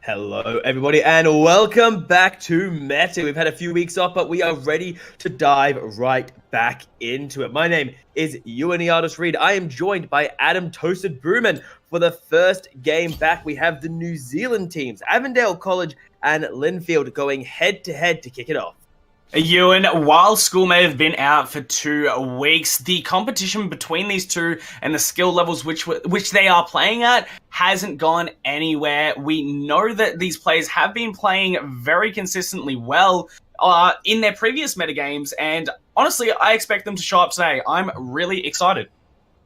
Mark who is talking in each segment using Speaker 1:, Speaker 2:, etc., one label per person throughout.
Speaker 1: Hello, everybody, and welcome back to Meta. We've had a few weeks off, but we are ready to dive right back into it. My name is Artist Reed. I am joined by Adam Toasted Brewman. For the first game back, we have the New Zealand teams, Avondale College and Lynfield, going head-to-head to kick it off.
Speaker 2: Ewan, while school may have been out for 2 weeks, the competition between these two and the skill levels which they are playing at hasn't gone anywhere. We know that these players have been playing very consistently well in their previous metagames, and honestly, I expect them to show up today. I'm really excited.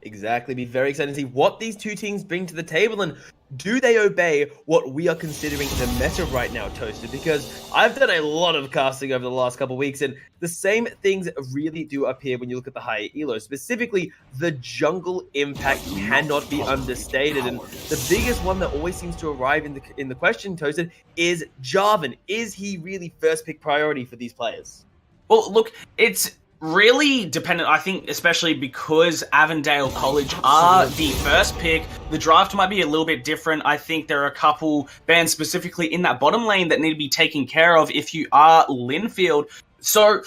Speaker 1: Exactly. Be very excited to see what these two teams bring to the table, and do they obey what we are considering the meta right now, Toasted? Because I've done a lot of casting over the last couple of weeks, and the same things really do appear when you look at the higher elo. Specifically, the jungle impact cannot be understated, and the biggest one that always seems to arrive in the question, Toasted, is Jarvan. Is he really first pick priority for these players?
Speaker 2: Well, look, it's really dependent, I think, especially because Avondale College are the first pick. The draft might be a little bit different. I think there are a couple bans specifically in that bottom lane that need to be taken care of if you are Lynfield. So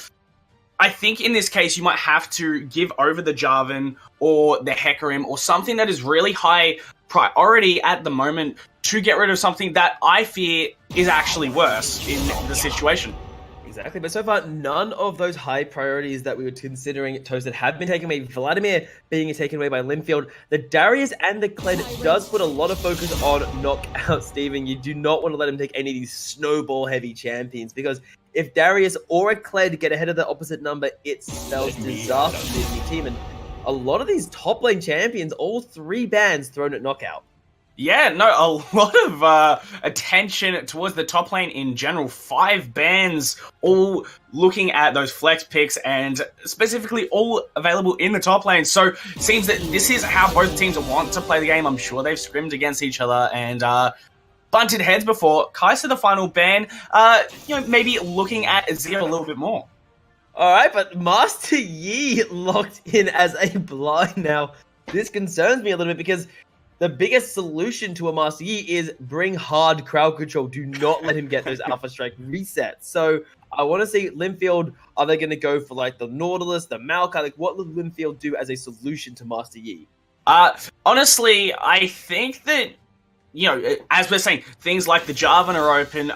Speaker 2: I think in this case, you might have to give over the Jarvan or the Hecarim or something that is really high priority at the moment to get rid of something that I fear is actually worse in the situation.
Speaker 1: Exactly, but so far, none of those high priorities that we were considering, Toasted, have been taken away. Vladimir being taken away by Lynfield. The Darius and the Kled does put a lot of focus on knockout Steven. You do not want to let him take any of these snowball-heavy champions, because if Darius or a Kled get ahead of the opposite number, it spells disaster for the enemy team. And a lot of these top lane champions, all 3 bans thrown at knockout.
Speaker 2: Yeah, no, a lot of attention towards the top lane in general. 5 bans, all looking at those flex picks and specifically all available in the top lane. So it seems that this is how both teams want to play the game. I'm sure they've scrimmed against each other and bunted heads before. Kai'Sa, the final ban, maybe looking at Zero a little bit more.
Speaker 1: All right, but Master Yi locked in as a blind now. This concerns me a little bit because the biggest solution to a Master Yi is bring hard crowd control. Do not let him get those Alpha Strike resets. So I want to see Lynfield, are they going to go for like the Nautilus, the Maokai? Like, what will Lynfield do as a solution to Master Yi?
Speaker 2: Honestly, I think that, as we're saying, things like the Jarvan are open.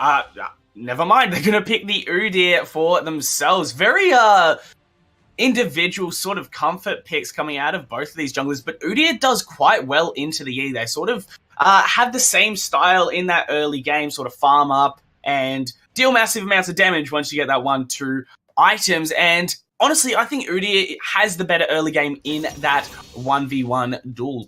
Speaker 2: Never mind, they're going to pick the Udyr for themselves. Very, individual sort of comfort picks coming out of both of these junglers, but Udyr does quite well into the E. They sort of have the same style in that early game, sort of farm up and deal massive amounts of damage once you get that 1-2 items. And honestly, I think Udyr has the better early game in that 1v1 duel.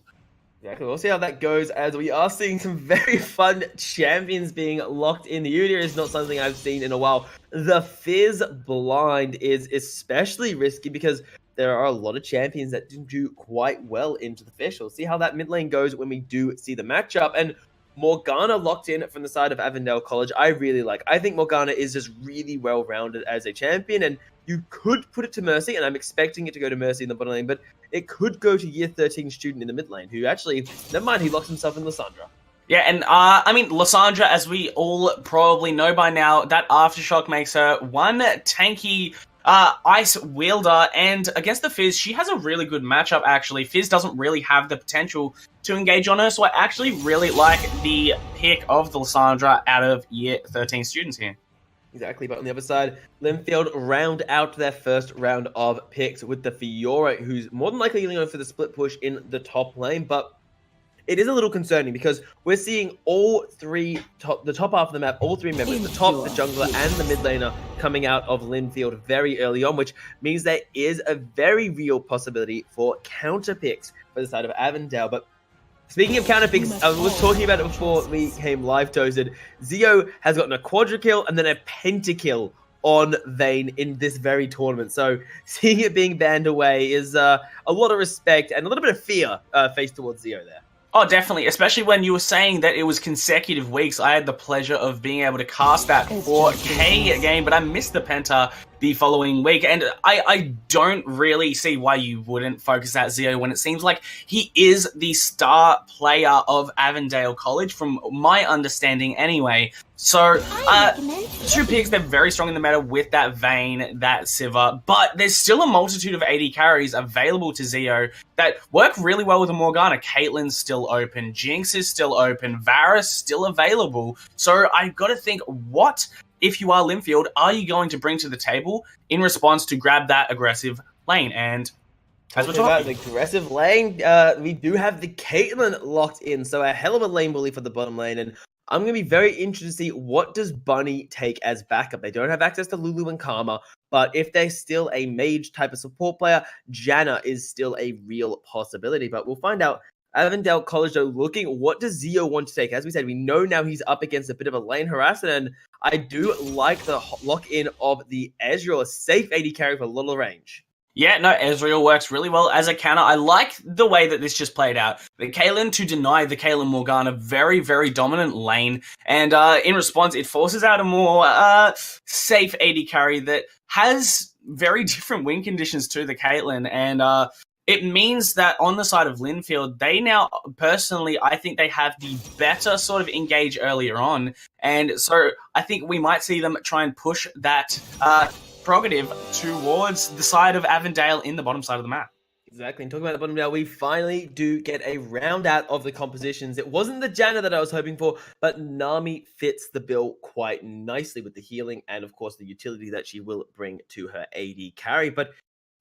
Speaker 1: Exactly. We'll see how that goes, as we are seeing some very fun champions being locked in. The Udyr is not something I've seen in a while. The Fizz blind is especially risky because there are a lot of champions that do quite well into the fish. We'll see how that mid lane goes when we do see the matchup. And Morgana locked in from the side of Avondale College, I really like. I think Morgana is just really well-rounded as a champion, and you could put it to Mercy, and I'm expecting it to go to Mercy in the bottom lane, but it could go to Year 13 student in the mid lane, who actually, never mind, he locks himself in Lysandra.
Speaker 2: Yeah, and Lysandra, as we all probably know by now, that Aftershock makes her one tanky ice wielder, and against the Fizz, she has a really good matchup, actually. Fizz doesn't really have the potential to engage on her, so I actually really like the pick of the Lysandra out of Year 13 students here.
Speaker 1: Exactly, but on the other side, Lynfield round out their first round of picks with the Fiora, who's more than likely going for the split push in the top lane, but it is a little concerning because we're seeing all 3, the top half of the map, all 3 members, the top, the jungler, and the mid laner coming out of Lynfield very early on, which means there is a very real possibility for counter picks for the side of Avondale. But speaking of counter picks, I was talking about it before we came live, Toasted. Zio has gotten a quadra kill and then a pentakill on Vayne in this very tournament. So seeing it being banned away is a lot of respect and a little bit of fear faced towards Zio there.
Speaker 2: Oh, definitely. Especially when you were saying that it was consecutive weeks. I had the pleasure of being able to cast that 4K game, but I missed the Penta the following week. And I don't really see why you wouldn't focus at Zio when it seems like he is the star player of Avondale College, from my understanding anyway. So, two picks, they're very strong in the meta with that Vayne, that Sivir, but there's still a multitude of AD carries available to Zio that work really well with a Morgana. Caitlyn's still open, Jinx is still open, Varus still available. So I gotta think, what, if you are Lynfield, are you going to bring to the table in response to grab that aggressive lane? And as we're talking
Speaker 1: about the aggressive lane, we do have the Caitlyn locked in, so a hell of a lane bully for the bottom lane, and I'm going to be very interested to see what does Bunny take as backup. They don't have access to Lulu and Karma, but if they're still a mage type of support player, Janna is still a real possibility. But we'll find out. Avondale College, though, looking, what does Zio want to take? As we said, we know now he's up against a bit of a lane harasser, and I do like the lock-in of the Ezreal, a safe AD carry for a little range.
Speaker 2: Yeah, no, Ezreal works really well as a counter. I like the way that this just played out. The Caitlyn to deny the Caitlyn Morgana, very, very dominant lane. And in response, it forces out a more safe AD carry that has very different win conditions to the Caitlyn. And it means that on the side of Lynfield, they now, personally, I think they have the better sort of engage earlier on. And so I think we might see them try and push that prerogative towards the side of Avondale in the bottom side of the map.
Speaker 1: Exactly. And talking about the bottom now, we finally do get a round out of the compositions. It wasn't the Janna that I was hoping for, but Nami fits the bill quite nicely with the healing and, of course, the utility that she will bring to her AD carry. But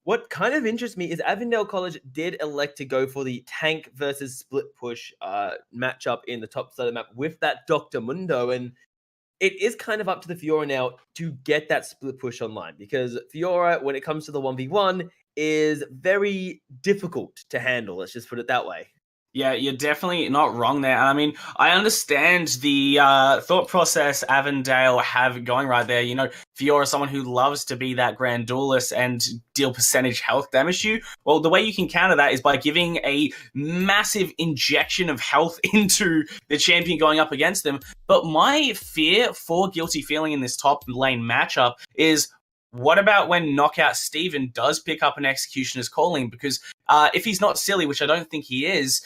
Speaker 1: what kind of interests me is Avondale College did elect to go for the tank versus split push matchup in the top side of the map with that Dr. Mundo, and it is kind of up to the Fiora now to get that split push online, because Fiora, when it comes to the 1v1, is very difficult to handle. Let's just put it that way.
Speaker 2: Yeah, you're definitely not wrong there. I mean, I understand the thought process Avondale have going right there. You know, Fiora is someone who loves to be that grand duelist and deal percentage health damage to you. Well, the way you can counter that is by giving a massive injection of health into the champion going up against them. But my fear for Guilty Feeling in this top lane matchup is, what about when Knockout Steven does pick up an Executioner's Calling? Because if he's not silly, which I don't think he is,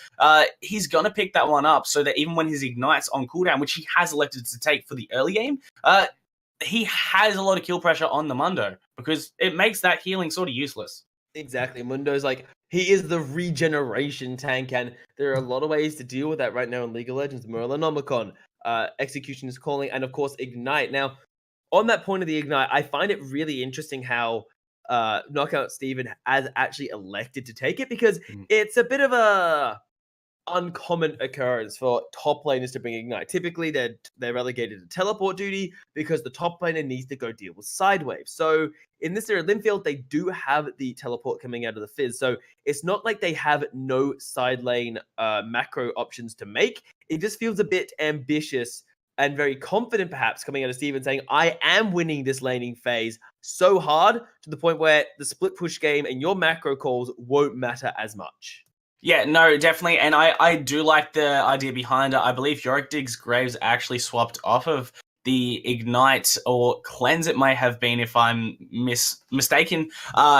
Speaker 2: he's going to pick that one up so that even when his Ignite's on cooldown, which he has elected to take for the early game, he has a lot of kill pressure on the Mundo, because it makes that healing sort of useless.
Speaker 1: Exactly. Mundo's like, he is the regeneration tank, and there are a lot of ways to deal with that right now in League of Legends. Merlinomicon, Executioner's Calling, and of course Ignite. Now, on that point of the Ignite, I find it really interesting how Knockout Steven has actually elected to take it, because it's a bit of a uncommon occurrence for top laners to bring Ignite. Typically, they're relegated to teleport duty because the top laner needs to go deal with side waves. So in this area, Lynfield, they do have the teleport coming out of the Fizz. So it's not like they have no side lane macro options to make. It just feels a bit ambitious and very confident, perhaps, coming out of Steven saying, I am winning this laning phase so hard to the point where the split push game and your macro calls won't matter as much.
Speaker 2: Yeah, no, definitely. And I do like the idea behind it. I believe Yorick Diggs Graves actually swapped off of the Ignite, or Cleanse it may have been, if I'm mistaken,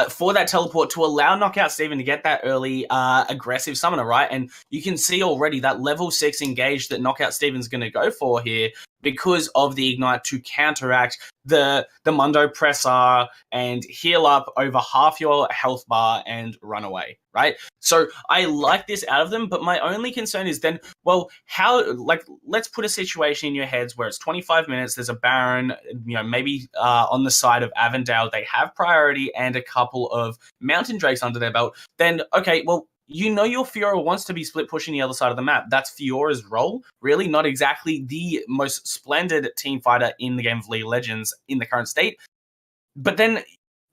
Speaker 2: for that teleport to allow Knockout Steven to get that early aggressive summoner, right? And you can see already that level 6 engage that Knockout Steven's going to go for here, because of the Ignite, to counteract the Mundo presser and heal up over half your health bar and run away, right? So I like this out of them, but my only concern is then, well, how, like, let's put a situation in your heads where it's 25 minutes, there's a Baron, you know, maybe on the side of Avondale, they have priority and a couple of Mountain Drakes under their belt. Then, okay, well, you know your Fiora wants to be split pushing the other side of the map. That's Fiora's role, really, not exactly the most splendid team fighter in the game of League of Legends in the current state. But then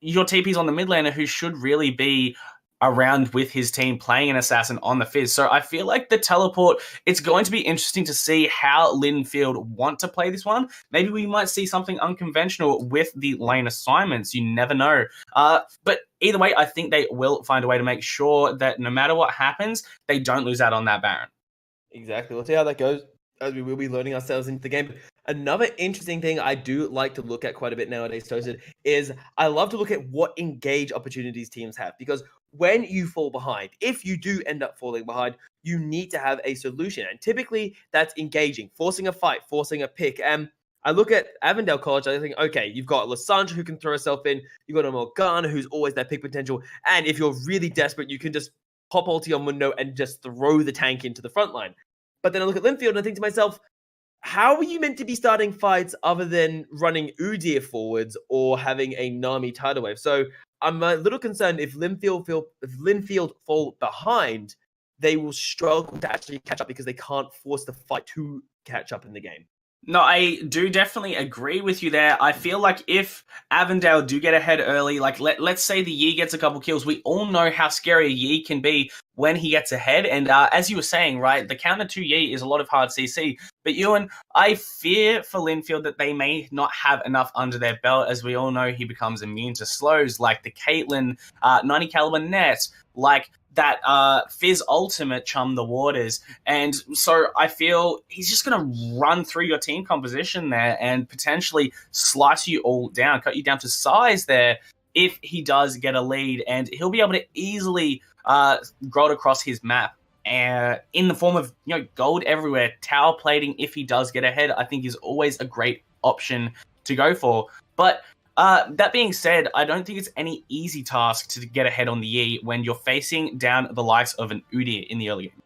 Speaker 2: your TP's on the mid laner, who should really be around with his team playing an assassin on the Fizz. So I feel like the teleport, it's going to be interesting to see how Lynfield want to play this one. Maybe we might see something unconventional with the lane assignments. You never know. But either way, I think they will find a way to make sure that no matter what happens, they don't lose out on that Baron.
Speaker 1: Exactly. We'll see how that goes, as we will be learning ourselves into the game. Another interesting thing I do like to look at quite a bit nowadays, Toasted, is I love to look at what engage opportunities teams have. Because when you fall behind, if you do end up falling behind, you need to have a solution. And typically that's engaging, forcing a fight, forcing a pick. And I look at Avondale College, I think, okay, you've got Lysandra who can throw herself in, you've got a Morgana who's always that pick potential, and if you're really desperate, you can just pop ulti on Mundo and just throw the tank into the front line. But then I look at Lynfield and I think to myself, how are you meant to be starting fights other than running Udyr forwards or having a Nami tidal wave? So I'm a little concerned if Lynfield fall behind, they will struggle to actually catch up because they can't force the fight to catch up in the game.
Speaker 2: No, I do definitely agree with you there. I feel like if Avondale do get ahead early, like let's say the Yi gets a couple kills, we all know how scary a Yi can be when he gets ahead. And as you were saying, right, the counter to Yi is a lot of hard CC. But Ewan, I fear for Lynfield that they may not have enough under their belt. As we all know, he becomes immune to slows, like the Caitlyn, 90 caliber net, like that Fizz ultimate chum the waters. And so I feel he's just going to run through your team composition there and potentially slice you all down, cut you down to size there if he does get a lead. And he'll be able to easily grow it across his map in the form of gold everywhere. Tower plating, if he does get ahead, I think is always a great option to go for. But that being said, I don't think it's any easy task to get ahead on the Yi when you're facing down the likes of an Udyr in the early game.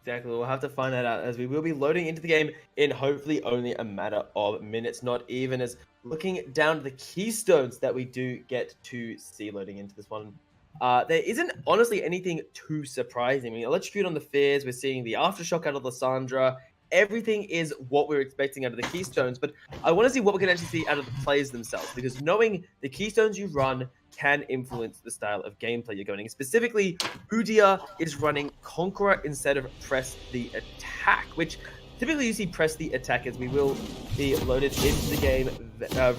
Speaker 1: Exactly, we'll have to find that out as we will be loading into the game in hopefully only a matter of minutes, not even as looking down to the keystones that we do get to see loading into this one. There isn't honestly anything too surprising. I mean, electrocute on the Fears, we're seeing the aftershock out of Lysandra. Everything is what we're expecting out of the keystones, but I want to see what we can actually see out of the players themselves, because knowing the keystones you run can influence the style of gameplay you're going. Specifically, Udyr is running Conqueror instead of Press the Attack, which typically you see Press the Attack as we will be loaded into the game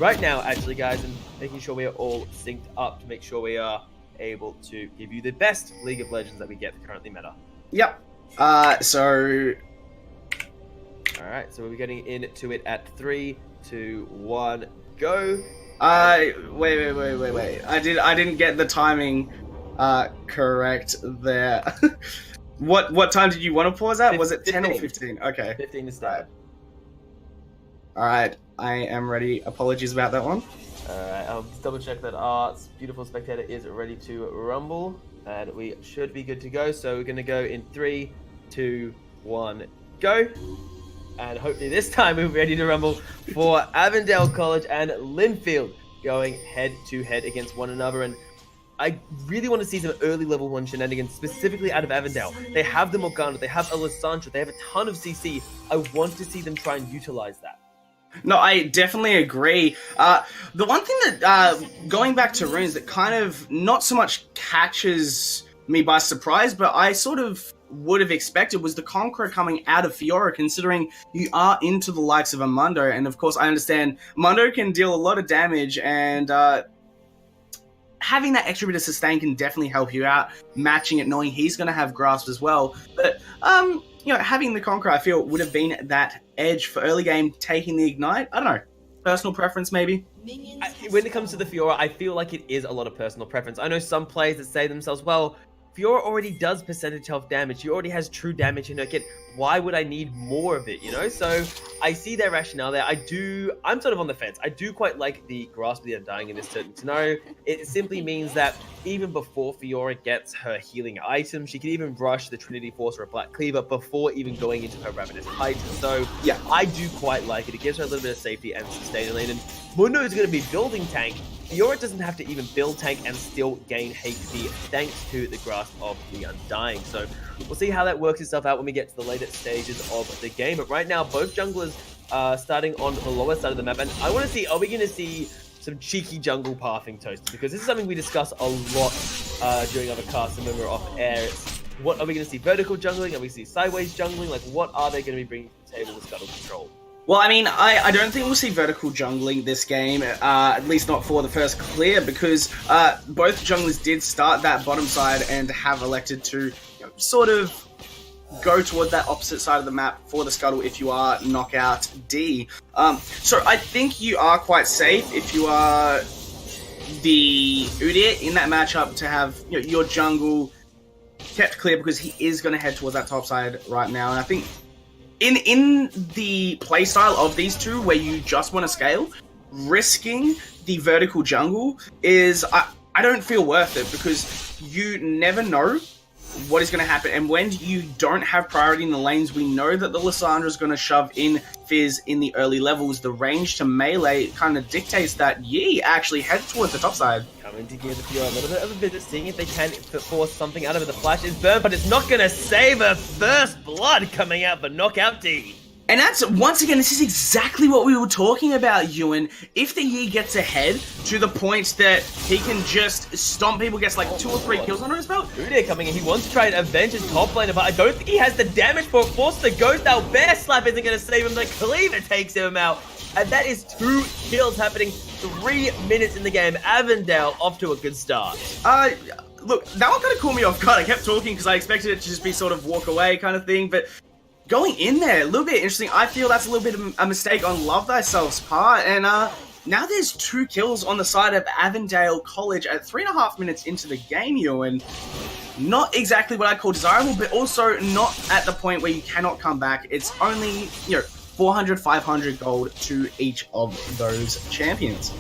Speaker 1: right now, actually, guys, and making sure we are all synced up to make sure we are able to give you the best League of Legends that we get currently meta.
Speaker 2: Yep.
Speaker 1: All right, so we're getting into it at 3, 2, 1, go.
Speaker 2: Wait. I didn't get the timing correct there. What time did you want to pause at? Was it 10 or 15? Okay.
Speaker 1: 15 to start.
Speaker 2: All right, I am ready. Apologies about that one.
Speaker 1: All right, I'll just double check that our beautiful spectator is ready to rumble, and we should be good to go. So we're going to go in 3, 2, 1, go. And hopefully this time we're ready to rumble for Avondale College and Lynfield going head-to-head against one another. And I really want to see some early level 1 shenanigans, specifically out of Avondale. They have the Morgana, they have a Lysandra, they have a ton of CC. I want to see them try and utilize that.
Speaker 2: No, I definitely agree. The one thing that, going back to runes, that kind of not so much catches me by surprise, but I sort of would have expected was the Conqueror coming out of Fiora, considering you are into the likes of a Mundo. And of course, I understand Mundo can deal a lot of damage, and having that extra bit of sustain can definitely help you out, matching it, knowing he's going to have grasp as well. But, having the Conqueror, I feel, would have been that edge for early game, taking the Ignite. I don't know. Personal preference, maybe?
Speaker 1: When it comes to the Fiora, I feel like it is a lot of personal preference. I know some players that say to themselves, well, Fiora already does percentage health damage. She already has true damage in her kit. Why would I need more of it, So I see their rationale there. I'm sort of on the fence. I do quite like the Grasp of the Undying in this certain scenario. It simply means that even before Fiora gets her healing item, she can even rush the Trinity Force or a Black Cleaver before even going into her Ravenous Height. So yeah, I do quite like it. It gives her a little bit of safety and sustain lane. And Mundo is going to be building tank. Fiora doesn't have to even build tank and still gain HP thanks to the Grasp of the Undying. So we'll see how that works itself out when we get to the later stages of the game. But right now, both junglers are starting on the lower side of the map. And I want to see, are we going to see some cheeky jungle pathing, Toasted? Because this is something we discuss a lot during other casts and when we're off air. What are we going to see? Vertical jungling? Are we going to see sideways jungling? Like, what are they going to be bringing to the table with Scuttle Control?
Speaker 2: Well, I mean, I don't think we'll see vertical jungling this game, at least not for the first clear, because both junglers did start that bottom side and have elected to sort of go towards that opposite side of the map for the scuttle if you are knockout D. So I think you are quite safe if you are the Udyr in that matchup to have your jungle kept clear, because he is going to head towards that top side right now. And I think in the playstyle of these two, where you just want to scale, risking the vertical jungle is, I don't feel worth it, because you never know what is going to happen. And when you don't have priority in the lanes, we know that the Lissandra is going to shove in Fizz in the early levels. The range to melee kind of dictates that Yi actually heads towards the top side.
Speaker 1: Coming to give the Fiora a little bit of a visit, seeing if they can force something out of it. The flash is burned, but it's not going to save her. First blood coming out for Knockout D.
Speaker 2: And that's, once again, this is exactly what we were talking about, Ewan. If the Yi gets ahead to the point that he can just stomp people, gets like 2 or 3 kills under his belt.
Speaker 1: Udyr coming in, he wants to try and avenge his top laner, but I don't think he has the damage for it. Force the Ghost out, Bear Slap isn't going to save him, the Cleaver takes him out. And that is 2 kills happening 3 minutes in the game. Avondale off to a good start.
Speaker 2: Look, that one kind of caught me off guard. I kept talking because I expected it to just be sort of walk away kind of thing, but going in there, a little bit interesting. I feel that's a little bit of a mistake on Love Thyself's part. And now there's 2 kills on the side of Avondale College at 3.5 minutes into the game, Ewan. Not exactly what I call desirable, but also not at the point where you cannot come back. It's only, 400, 500 gold to each of those champions.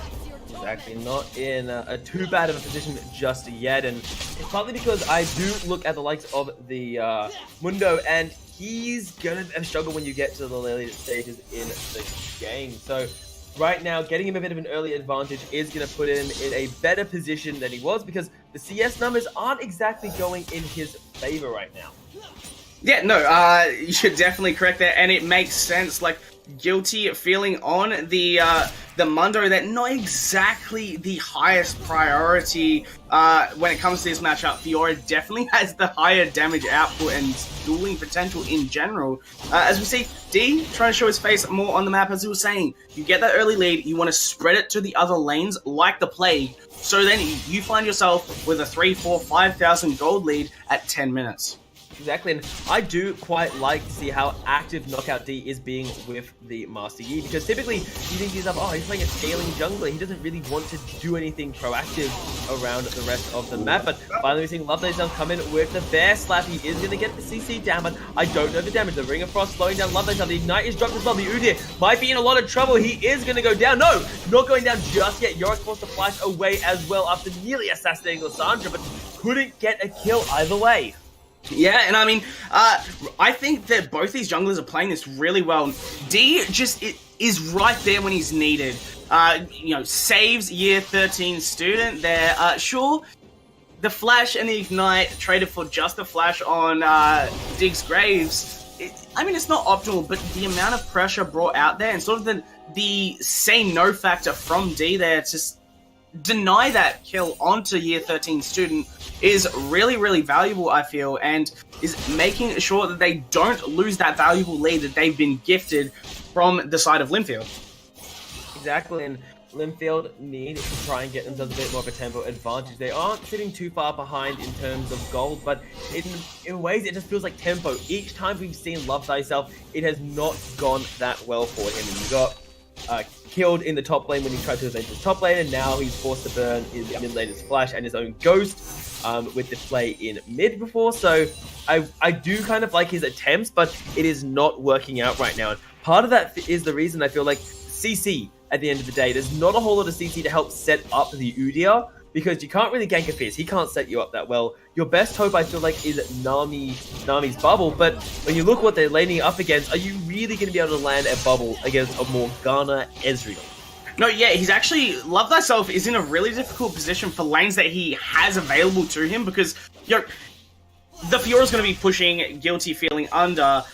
Speaker 1: Exactly, not in too bad of a position just yet. And it's partly because I do look at the likes of the Mundo, and he's going to struggle when you get to the later stages in the game. So right now, getting him a bit of an early advantage is going to put him in a better position than he was, because the CS numbers aren't exactly going in his favor right now.
Speaker 2: Yeah, no, you should definitely correct that, and it makes sense. Like, Guilty feeling on the Mundo that not exactly the highest priority when it comes to this matchup. Fiora definitely has the higher damage output and dueling potential in general. As we see, D trying to show his face more on the map, as he was saying. You get that early lead, you want to spread it to the other lanes like the plague, so then you find yourself with a 3, 4, 5,000 gold lead at 10 minutes.
Speaker 1: Exactly, and I do quite like to see how active Knockout D is being with the Master Yi, because typically you think to yourself, oh, he's playing a scaling jungler, he doesn't really want to do anything proactive around the rest of the map. But finally we're seeing Love Thyself come in with the Bear Slap. He is going to get the CC down, but I don't know the damage. The Ring of Frost slowing down Love Thyself. The Ignite is dropped as well. The Udyr might be in a lot of trouble. He is going to go down. No, not going down just yet. Yorick forced to flash away as well after nearly assassinating Lissandra, but couldn't get a kill either way.
Speaker 2: Yeah, and I mean, I think that both these junglers are playing this really well. D just is right there when he's needed. Saves year 13 student there. Sure, the flash and the ignite traded for just the flash on Diggs Graves. It's not optimal, but the amount of pressure brought out there and sort of the say no factor from D there to deny that kill onto year 13 student is really, really valuable, I feel, and is making sure that they don't lose that valuable lead that they've been gifted from the side of Lynfield.
Speaker 1: Exactly, and Lynfield need to try and get themselves a bit more of a tempo advantage. They aren't sitting too far behind in terms of gold, but in ways it just feels like tempo. Each time we've seen Love Thyself, it has not gone that well for him, and you got killed in the top lane when he tried to avenge his top lane, and now he's forced to burn his mid laner's flash and his own ghost with the play in mid before. So I do kind of like his attempts, but it is not working out right now. And part of that is the reason I feel like CC at the end of the day, there's not a whole lot of CC to help set up the Udyr, because you can't really gank a Fizz. He can't set you up that well. Your best hope, I feel like, is Nami's bubble, but when you look what they're laning up against, are you really going to be able to land a bubble against a Morgana Ezreal?
Speaker 2: No, yeah, he's actually, Love Thyself is in a really difficult position for lanes that he has available to him, because, the Fiora's going to be pushing Guilty feeling under.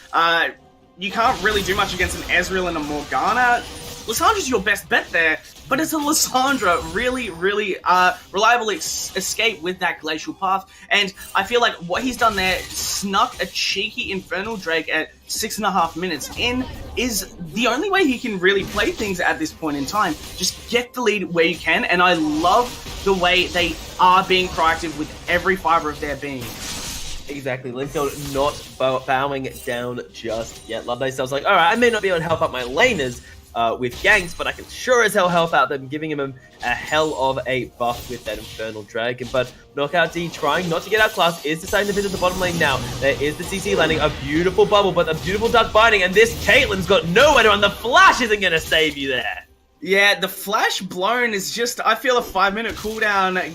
Speaker 2: You can't really do much against an Ezreal and a Morgana. Lissandra's your best bet there, but it's a Lissandra really, really reliable escape with that Glacial Path. And I feel like what he's done there, snuck a cheeky Infernal Drake at 6.5 minutes in, is the only way he can really play things at this point in time. Just get the lead where you can, and I love the way they are being proactive with every fiber of their being.
Speaker 1: Exactly, Lynfield not bowing down just yet. Love thyself's like, alright, I may not be able to help out my laners with ganks, but I can sure as hell help out them, giving him a hell of a buff with that Infernal Dragon. But Knockout D trying not to get outclassed, is deciding to visit the bottom lane now. There is the CC landing, a beautiful bubble, but a beautiful duck binding, and this Caitlyn's got nowhere to run. The flash isn't going to save you there.
Speaker 2: Yeah, the flash blown is just, I feel, a 5-minute cooldown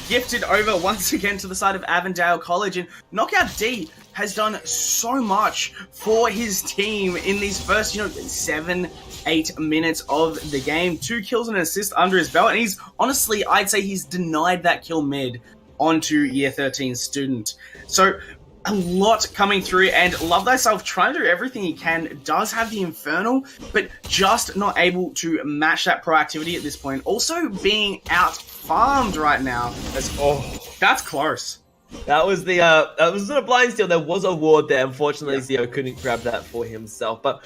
Speaker 2: gifted over once again to the side of Avondale College, and Knockout D has done so much for his team in these first, 7-8 minutes of the game. 2 kills and an assist under his belt, and he's, honestly, I'd say he's denied that kill mid onto Year 13 student. So, a lot coming through, and Love Thyself trying to do everything he can, does have the Infernal, but just not able to match that proactivity at this point. Also being out-farmed right now. That's close.
Speaker 1: That was sort of blind steal. There was a ward there. Unfortunately, Zio couldn't grab that for himself. But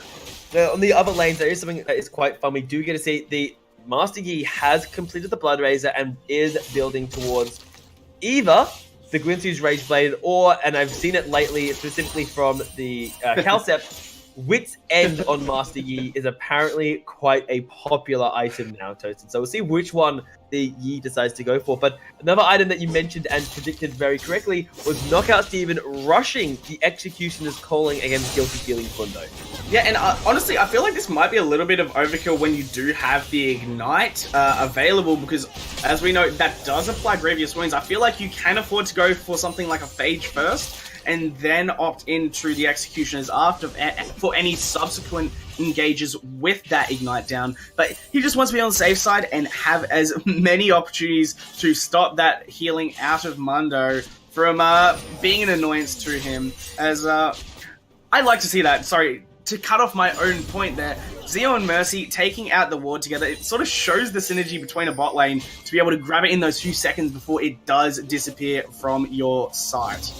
Speaker 1: on the other lanes, there is something that is quite fun. We do get to see the Master Yi has completed the Blood Razor and is building towards either the Gwynsu's Rage Blade, and I've seen it lately, specifically from the Calcept, Wit's End on Master Yi is apparently quite a popular item now, Toasted. So we'll see which one the Yi decides to go for. But another item that you mentioned and predicted very correctly was Knockout Steven rushing the Executioner's calling against Guilty Feeling Fundo.
Speaker 2: Yeah, and honestly, I feel like this might be a little bit of overkill when you do have the Ignite available, because as we know, that does apply Grievous Wounds. I feel like you can afford to go for something like a Phage first, and then opt into the Executioners after for any subsequent engages with that Ignite down. But he just wants to be on the safe side and have as many opportunities to stop that healing out of Mundo from being an annoyance to him. As I'd like to see that. Sorry, to cut off my own point there, Zio and Mercy taking out the ward together, it sort of shows the synergy between a bot lane to be able to grab it in those few seconds before it does disappear from your sight.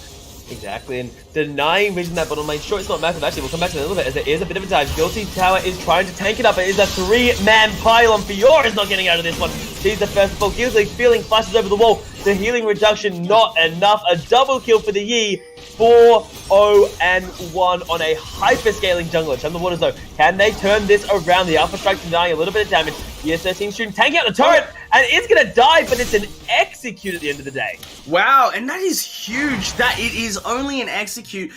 Speaker 1: Exactly, and denying vision that bottom lane, sure, it's not massive. Actually, we'll come back to it in a little bit, as there is a bit of a dive. Guilty Tower is trying to tank it up. It is a 3-man pylon. Fiora is not getting out of this one. Sees the first ball. Guilty feeling flashes over the wall. The healing reduction, not enough. A double kill for the Yi. 4-0-1 on a hyper-scaling jungler. Chum the Waters, though. Can they turn this around? The Alpha Strike denying a little bit of damage. Year 13 shooting, tanking out the turret, and it's going to die, but it's an execute at the end of the day.
Speaker 2: Wow, and that is huge that it is only an execute.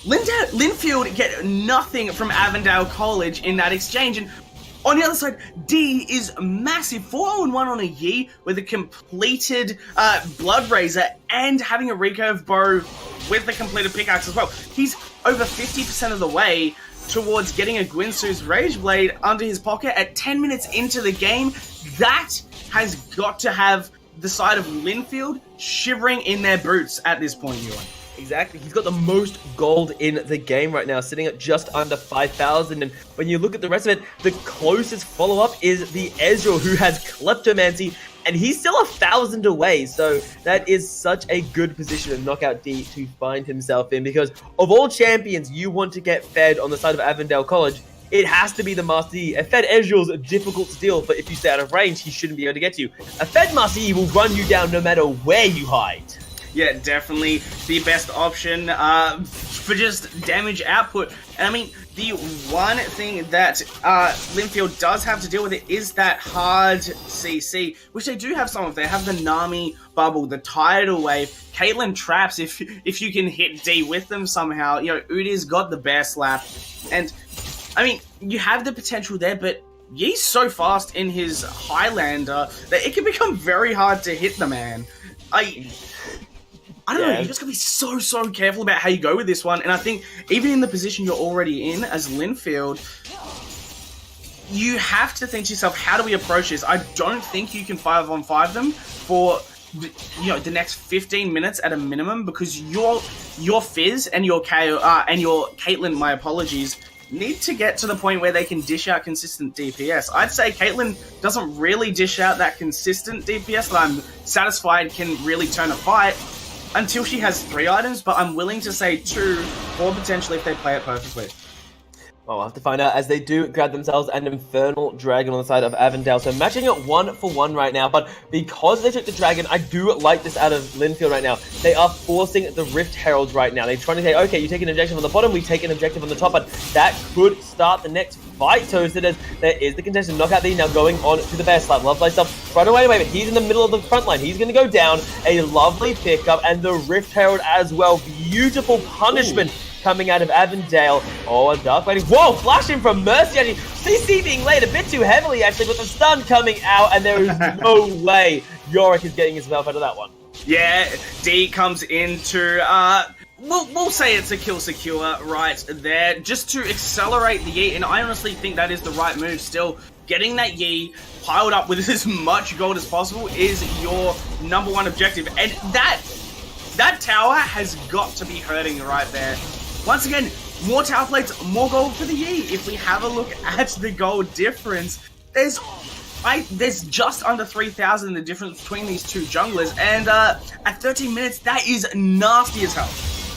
Speaker 2: Lynfield get nothing from Avondale College in that exchange, and on the other side, D is massive. 4-0-1 on a Yi with a completed Blood Razor and having a recurve bow with the completed pickaxe as well. He's over 50% of the way towards getting a Gwynsu's Rage Blade under his pocket at 10 minutes into the game. That has got to have the side of Lynfield shivering in their boots at this point, Ewan.
Speaker 1: Exactly. He's got the most gold in the game right now, sitting at just under 5,000. And when you look at the rest of it, the closest follow-up is the Ezreal, who has Kleptomancy, and he's still 1,000 away. So that is such a good position of Knockout D to find himself in, because of all champions you want to get fed on the side of Avondale College, it has to be the Master Yi. A fed Ezreal's difficult to deal, but if you stay out of range, he shouldn't be able to get to you. A fed Master Yi will run you down no matter where you hide.
Speaker 2: Yeah, definitely the best option for just damage output. And I mean, the one thing that Lynfield does have to deal with it is that hard CC, which they do have some of. They have the Nami bubble, the tidal wave, Caitlyn traps if you can hit D with them somehow. Udyr's got the bear slap. And, I mean, you have the potential there, but Yi's so fast in his Highlander that it can become very hard to hit the man. I don't know, you just gotta be so careful about how you go with this one. And I think even in the position you're already in as Lynfield, you have to think to yourself, how do we approach this? I don't think you can 5-on-5 them for the next 15 minutes at a minimum, because your Fizz and your Caitlyn, my apologies, need to get to the point where they can dish out consistent DPS. I'd say Caitlyn doesn't really dish out that consistent DPS that I'm satisfied can really turn a fight until she has 3 items, but I'm willing to say 2, or potentially if they play it perfectly.
Speaker 1: Oh, we'll have to find out as they do grab themselves an Infernal Dragon on the side of Avondale. So matching it 1-for-1 right now. But because they took the Dragon, I do like this out of Lynfield right now. They are forcing the Rift Heralds right now. They're trying to say, okay, you take an objective on the bottom, we take an objective on the top. But that could start the next fight, Toasted, as there is the contestant Knockout D now going on to the best side. Lovely stuff. Run away, but he's in the middle of the front line. He's going to go down. A lovely pickup, and the Rift Herald as well. Beautiful punishment. Ooh. Coming out of Avondale. Oh, a Dark Lady. Whoa, flashing from Mercy, actually. CC being laid a bit too heavily, actually, with the stun coming out, and there is no way Yorick is getting himself out of that one.
Speaker 2: Yeah, D comes into, we'll say it's a kill secure right there, just to accelerate the Yi, and I honestly think that is the right move still. Getting that Yi piled up with as much gold as possible is your #1 objective, and that tower has got to be hurting right there. Once again, more tower plates, more gold for the Yi. If we have a look at the gold difference, there's just under 3,000 the difference between these two junglers, and at 13 minutes, that is nasty as hell.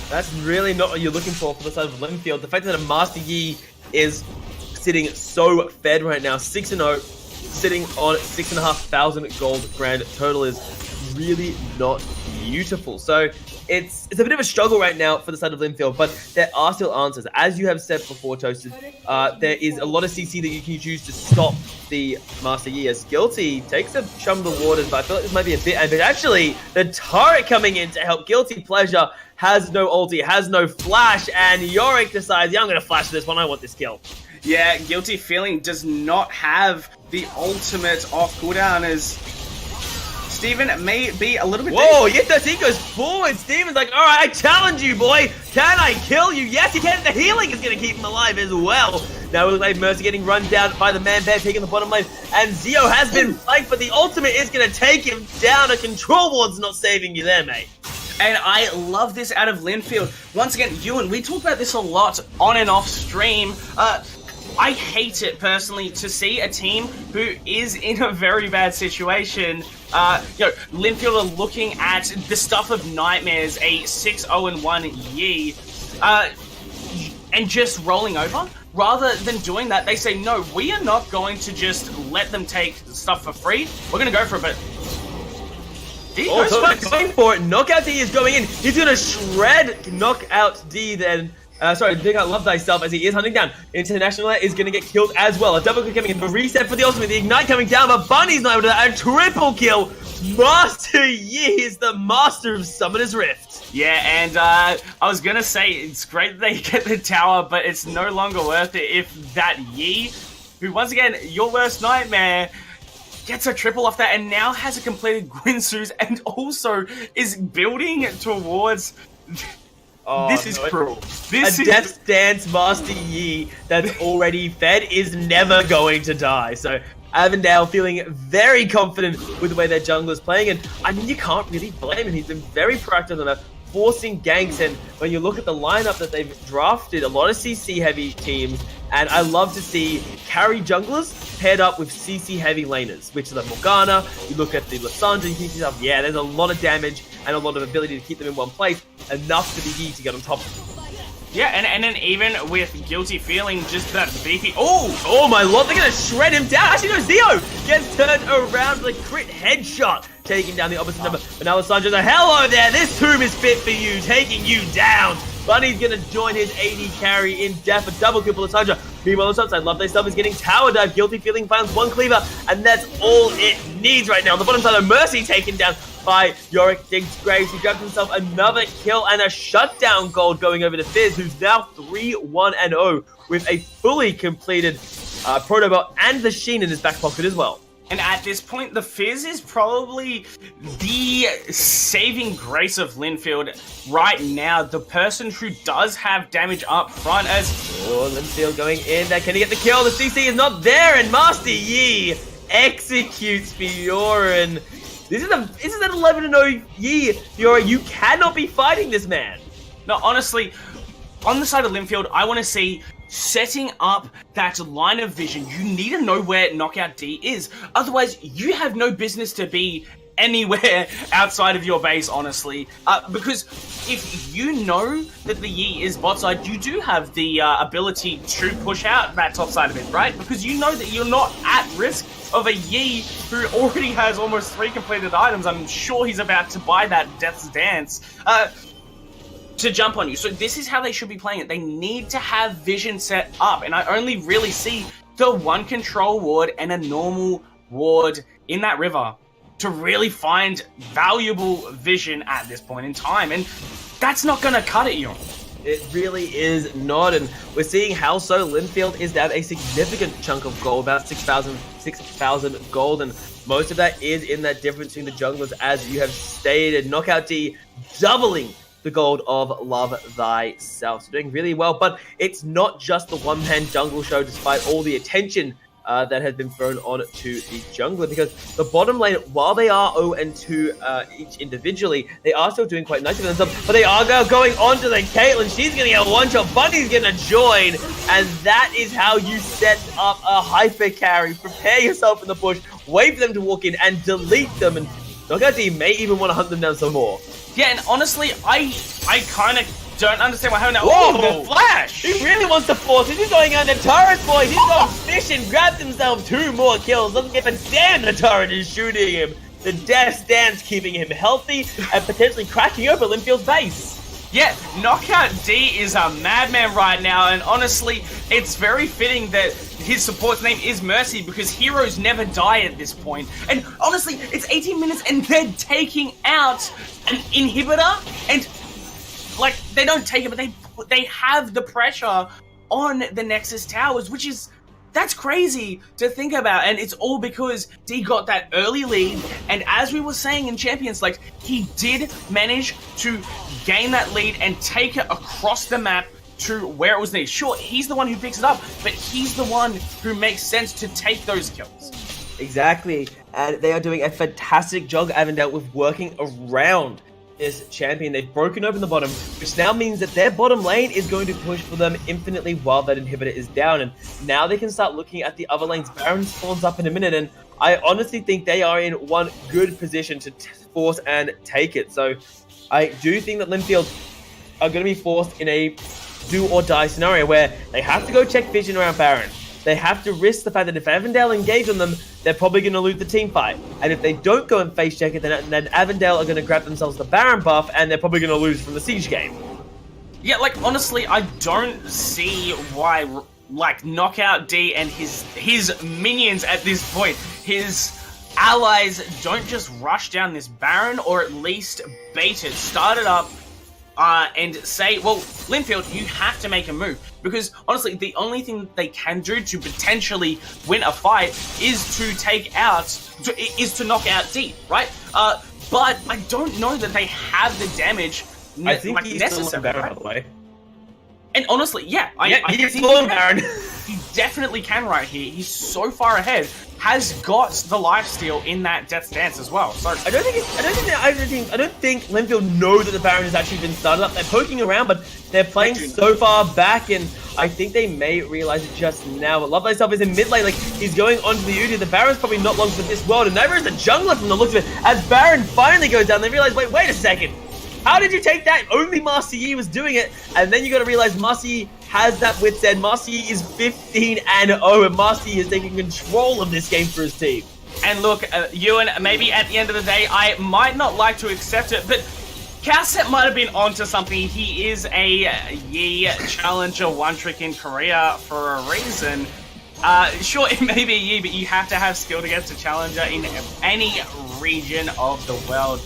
Speaker 1: That's really not what you're looking for the side of Lynfield. The fact that a Master Yi is sitting so fed right now, 6-0, sitting on 6,500 gold grand total is really not beautiful. So it's a bit of a struggle right now for the side of Lynfield, but there are still answers. As you have said before, Toasted, there is a lot of CC that you can use to stop the Master Yi. As Guilty takes a chum of the waters, but I feel like this might be a bit ambitious. Actually, the turret coming in to help Guilty Pleasure has no ulti, has no flash, and Yorick decides, yeah, I'm going to flash this one, I want this kill.
Speaker 2: Yeah, Guilty Feeling does not have the ultimate off cooldown as Steven may be a little bit...
Speaker 1: Whoa, he goes forward. Steven's like, all right, I challenge you, boy. Can I kill you? Yes, you can. The healing is going to keep him alive as well. Now it looks like Mercy getting run down by the man-bear taking the bottom lane. And Zio has been flanked, but the ultimate is going to take him down. A control ward's not saving you there, mate.
Speaker 2: And I love this out of Lynfield. Once again, Ewan, we talk about this a lot on and off stream. I hate it personally to see a team who is in a very bad situation. Lynfield are looking at the stuff of nightmares, a 6-0-1 Yi, and just rolling over. Rather than doing that, they say, no, we are not going to just let them take stuff for free. We're going to go for it, but...
Speaker 1: going for it. Knockout D is going in. He's going to shred Knockout D then. Dig out Love Thyself as he is hunting down. International is going to get killed as well. A double kill coming in. The reset for the ultimate. The ignite coming down, but Bunny's not able to do that. A triple kill. Master Yi is the master of Summoner's Rift.
Speaker 2: Yeah, and I was going to say, it's great that they get the tower, but it's no longer worth it if that Yi, who once again, your worst nightmare, gets a triple off that and now has a completed Guinsoo's and also is building towards...
Speaker 1: Oh,
Speaker 2: this is cruel.
Speaker 1: Death's Dance Master Yi that's already fed is never going to die. So Avondale feeling very confident with the way their jungler's playing, and I mean, you can't really blame him. He's been very proactive on that, forcing ganks, and when you look at the lineup that they've drafted, a lot of CC heavy teams, and I love to see carry junglers paired up with CC heavy laners, which is like Morgana. You look at the Lissandra, you think to yourself, yeah, there's a lot of damage and a lot of ability to keep them in one place, enough for the Yi to get on top of them.
Speaker 2: Yeah, and then even with Guilty Feeling, just that beefy...
Speaker 1: Oh my lord, they're going to shred him down. Actually, no, Zio gets turned around with a crit headshot, taking down the opposite number. But now Lissandra's like, hello there, this tomb is fit for you, taking you down. Bunny's going to join his AD carry in death, a double kill for Lissandra. Meanwhile, on the side, Love Thyself is getting tower dive. Guilty Feeling finds one cleaver, and that's all it needs right now. On the bottom side of Mercy taken down by Yorick digs Graves. He grabs himself another kill and a shutdown gold going over to Fizz, who's now 3-1-0 with a fully completed Protobot and the Sheen in his back pocket as well.
Speaker 2: And at this point, the Fizz is probably the saving grace of Lynfield right now. The person who does have damage up front as...
Speaker 1: Oh, Lynfield going in there. Can he get the kill? The CC is not there, and Master Yi executes Fioran. This is an 11-0 Yi. Fiora, you cannot be fighting this man.
Speaker 2: No, honestly, on the side of Lynfield, I want to see setting up that line of vision. You need to know where Knockout D is. Otherwise, you have no business to be anywhere outside of your base, honestly. Because if you know that the Yi is bot side, you do have the ability to push out that top side of it, right? Because you know that you're not at risk of a Yi who already has almost 3 completed items. I'm sure he's about to buy that Death's Dance to jump on you. So this is how they should be playing it. They need to have vision set up, and I only really see the 1 control ward and a normal ward in that river to really find valuable vision at this point in time, and that's not going to cut it, you.
Speaker 1: It really is not, and we're seeing how so Lynfield is down a significant chunk of gold, about 6,000 gold, and most of that is in that difference between the junglers, as you have stated. Knockout D doubling the gold of Love Thyself. So doing really well, but it's not just the one-man jungle show, despite all the attention that has been thrown on to the jungler, because the bottom lane, while they are 0-2 each individually, they are still doing quite nicely for themselves, but they are going on to the Caitlyn. She's going to get a one-shot, Bunny's going to join, and that is how you set up a hyper carry. Prepare yourself in the bush, wait for them to walk in, and delete them, and Knockout D may even want to hunt them down some more.
Speaker 2: Yeah, and honestly, I kind of don't understand what happened now. Oh, the flash!
Speaker 1: He really wants to force it. He's going under turret, boys. He's going fishing, grabs himself 2 more kills. Doesn't give a damn the turret is shooting him. The Death Dance keeping him healthy and potentially cracking open Lynfield's base.
Speaker 2: Yeah, Knockout D is a madman right now, and honestly, it's very fitting that his support's name is Mercy, because heroes never die at this point. And honestly, it's 18 minutes and they're taking out an inhibitor, and like, they don't take it, but they have the pressure on the Nexus towers, which is, that's crazy to think about, and it's all because D got that early lead, and as we were saying in Champions, like, he did manage to gain that lead and take it across the map to where it was needed. Sure, he's the one who picks it up, but he's the one who makes sense to take those kills.
Speaker 1: Exactly, and they are doing a fantastic job, Avondale, with working around this champion. They've broken open the bottom, which now means that their bottom lane is going to push for them infinitely while that inhibitor is down, and now they can start looking at the other lanes. Baron spawns up in a minute, and I honestly think they are in one good position to force and take it. So I do think that Lynfield are going to be forced in a do or die scenario where they have to go check vision around Baron. They have to risk the fact that if Avondale engage on them, they're probably going to lose the team fight. And if they don't go and face check it, then Avondale are going to grab themselves the Baron buff, and they're probably going to lose from the Siege game.
Speaker 2: Yeah, like, honestly, I don't see why, like, Knockout D and his minions at this point, his allies, don't just rush down this Baron, or at least bait it, start it up, and say, well, Lynfield, you have to make a move. Because, honestly, the only thing they can do to potentially win a fight is to knock out D, right? But I don't know that they have the damage
Speaker 1: I think he's
Speaker 2: necessary.
Speaker 1: still Baron, by the way.
Speaker 2: And honestly, yeah, I think
Speaker 1: Baron.
Speaker 2: He definitely can right here. He's so far ahead. Has got the lifesteal in that Death's Dance as well. So
Speaker 1: I don't think Lynfield know that the Baron has actually been started up. They're poking around, but they're playing so far back, and I think they may realize it just now. But Love Thyself is in mid lane, like, he's going onto the Udyr. The Baron's probably not long for this world, and neither is the jungler from the looks of it. As Baron finally goes down, they realize, wait a second. How did you take that? Only Master Yi was doing it, and then you got to realize Master Yi has that wit's end. Master Yi is 15-0, and Master Yi is taking control of this game for his team.
Speaker 2: And look, Ewan, maybe at the end of the day, I might not like to accept it, but Cowset might have been onto something. He is a Yi challenger, one trick in Korea for a reason. Sure, it may be Yi, but you have to have skill to get to challenger in any region of the world.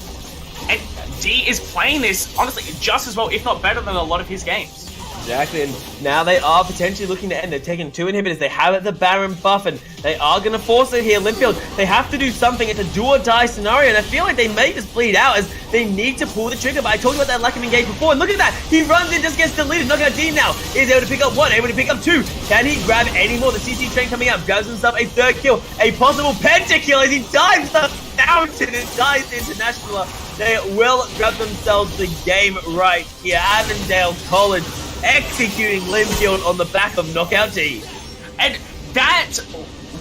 Speaker 2: And D is playing this, honestly, just as well, if not better than a lot of his games.
Speaker 1: Exactly, and now they are potentially looking to end. They're taking 2 inhibitors. They have the Baron buff, and they are going to force it here. Lynfield, they have to do something. It's a do-or-die scenario, and I feel like they may just bleed out as they need to pull the trigger. But I told you about that lack of engage before, and look at that. He runs in, just gets deleted. Knockout D now is able to pick up 1, able to pick up 2. Can he grab any more? The CC train coming out, grabs himself a 3rd kill, a possible pentakill as he dives the fountain and dives International. They will grab themselves the game right here. Avondale College executing Lynfield on the back of Knockout D.
Speaker 2: And that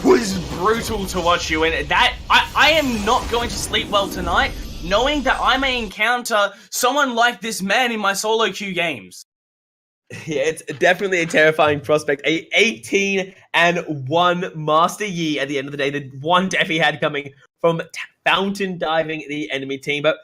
Speaker 2: was brutal to watch you, and that I am not going to sleep well tonight, knowing that I may encounter someone like this man in my solo queue games.
Speaker 1: Yeah, it's definitely a terrifying prospect. A 18-1 Master Yi at the end of the day. The one death he had coming from fountain diving the enemy team. But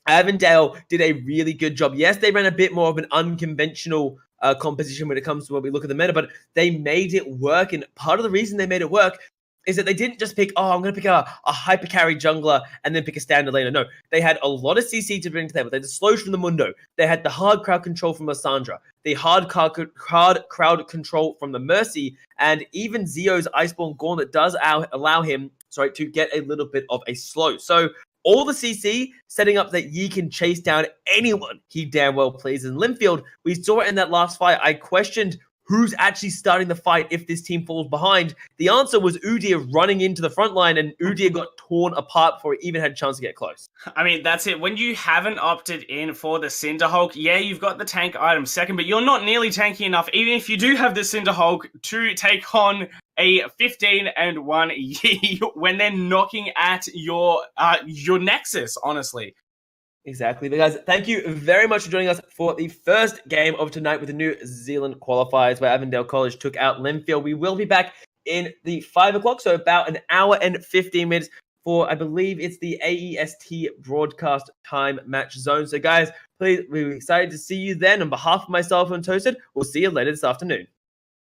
Speaker 1: Avondale did a really good job. Yes, they ran a bit more of an unconventional composition when it comes to when we look at the meta, but they made it work. And part of the reason they made it work is that they didn't just pick, I'm going to pick a hyper carry jungler and then pick a standard laner. No, they had a lot of CC to bring to the table. They had the slows from the Mundo. They had the hard crowd control from Lissandra, the hard crowd control from the Mercy, and even Zio's Iceborne Gauntlet does allow him to get a little bit of a slow. So all the CC setting up that Yi can chase down anyone he damn well pleases. In Lynfield, we saw it in that last fight. I questioned who's actually starting the fight if this team falls behind. The answer was Udyr running into the front line, and Udyr got torn apart before he even had a chance to get close.
Speaker 2: I mean, that's it. When you haven't opted in for the Cinderhulk, yeah, you've got the tank item second, but you're not nearly tanky enough, even if you do have the Cinderhulk, to take on a 15-1 Yi when they're knocking at your Nexus, honestly.
Speaker 1: Exactly. But guys, thank you very much for joining us for the first game of tonight with the New Zealand qualifiers where Avondale College took out Lynfield. We will be back in the 5 o'clock, so about an hour and 15 minutes for, I believe it's the AEST broadcast time match zone. So guys, please, we're excited to see you then. On behalf of myself and Toasted, we'll see you later this afternoon.